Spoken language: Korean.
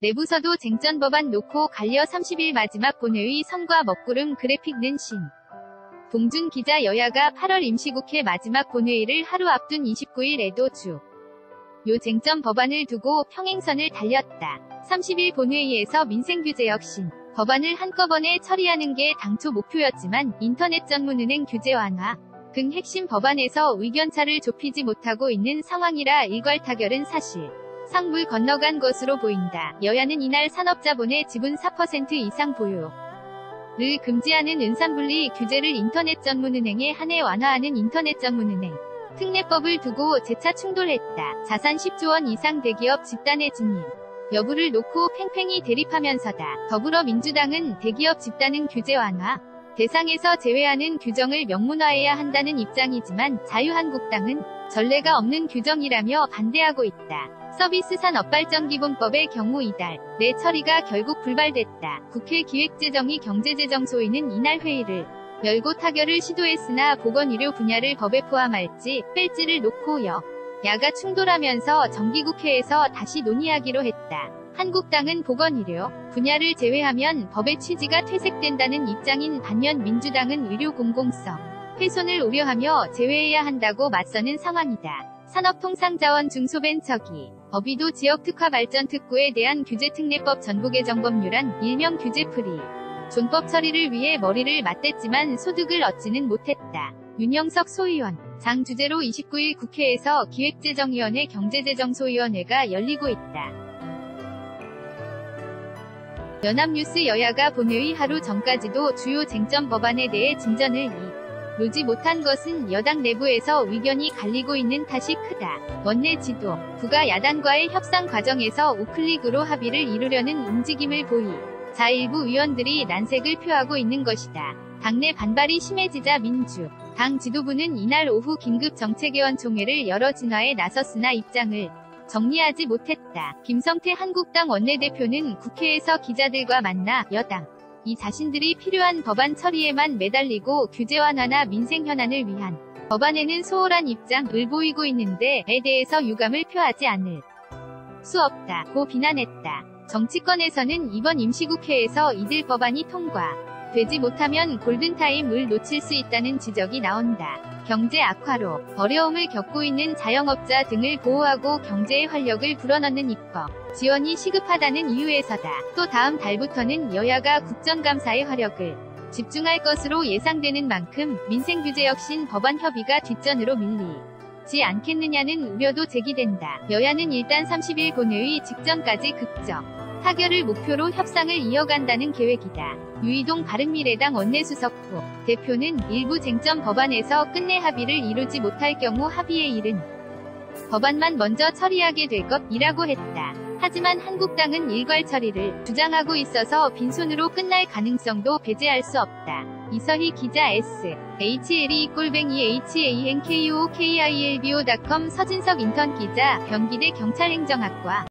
내부서도 쟁점 법안 놓고 갈려 30일 마지막 본회의 선과 먹구름 그래픽는 신. 동준 기자 여야가 8월 임시국회 마지막 본회의를 하루 앞둔 29일에도 주. 요 쟁점 법안을 두고 평행선을 달렸다. 30일 본회의에서 민생규제혁 신. 법안을 한꺼번에 처리하는 게 당초 목표였지만 인터넷 전문은행 규제 완화 등 핵심 법안에서 의견차를 좁히지 못하고 있는 상황이라 일괄 타결은 사실 상물 건너간 것으로 보인다. 여야는 이날 산업자본의 지분 4% 이상 보유를 금지하는 은산분리 규제를 인터넷 전문은행에 한해 완화하는 인터넷 전문은행 특례법을 두고 재차 충돌했다. 자산 10조 원 이상 대기업 집단의 진입 여부를 놓고 팽팽히 대립하면서다. 더불어민주당은 대기업 집단은 규제 완화 대상에서 제외하는 규정을 명문화해야 한다는 입장이지만 자유한국당은 전례가 없는 규정이라며 반대하고 있다. 서비스 산업발전기본법의 경우 이달 내 처리가 결국 불발됐다. 국회 기획재정위 경제재정소위는 이날 회의를 열고 타결을 시도했으나 보건의료 분야를 법에 포함할지 뺄지를 놓고 야가 충돌하면서 정기국회에서 다시 논의하기로 했다. 한국당은 보건의료 분야를 제외하면 법의 취지가 퇴색된다는 입장인 반면 민주당은 의료 공공성 훼손을 우려하며 제외해야 한다고 맞서는 상황이다. 산업통상자원 중소벤처기 법위도 지역특화발전특구에 대한 규제특례법 전부개정법률안 일명 규제풀이 존법 처리를 위해 머리를 맞댔지만 소득을 얻지는 못했다. 윤영석 소위원 장 주재로 29일 국회에서 기획재정위원회 경제재정소위원회가 열리고 있다. 연합뉴스 여야가 본회의 하루 전까지도 주요 쟁점 법안에 대해 진전을 이루지 못한 것은 여당 내부에서 의견이 갈리고 있는 탓이 크다. 원내 지도, 부가 야당과의 협상 과정에서 우클릭으로 합의를 이루려는 움직임을 보이자 일부 의원들이 난색을 표하고 있는 것이다. 당내 반발이 심해지자 당 지도부는 이날 오후 긴급 정책위원 총회를 열어 진화에 나섰으나 입장을 정리하지 못했다. 김성태 한국당 원내대표는 국회에서 기자들과 만나 여당이 자신들이 필요한 법안 처리에만 매달리고 규제 완화나 민생 현안을 위한 법안에는 소홀한 입장을 보이고 있는데에 대해서 유감을 표하지 않을 수 없다고 비난했다. 정치권에서는 이번 임시국회에서 이들 법안이 통과되지 못하면 골든타임을 놓칠 수 있다는 지적이 나온다. 경제 악화로 어려움을 겪고 있는 자영업자 등을 보호하고 경제의 활력을 불어넣는 입법 지원이 시급하다는 이유에서다. 또 다음 달부터는 여야가 국정감사에 화력을 집중할 것으로 예상되는 만큼 민생규제혁 신 법안 협의가 뒷전으로 밀리지 않겠느냐는 우려도 제기된다. 여야는 일단 30일 본회의 직전까지 극적 타결을 목표로 협상을 이어간다는 계획이다. 유이동 바른미래당 원내수석부 대표는 일부 쟁점 법안에서 끝내 합의를 이루지 못할 경우 합의에 이른 법안만 먼저 처리하게 될 것이라고 했다. 하지만 한국당은 일괄 처리를 주장하고 있어서 빈손으로 끝날 가능성도 배제할 수 없다. 이서희 기자 SHLE-HANKOOKILBO.com 서진석 인턴 기자 경기대 경찰행정학과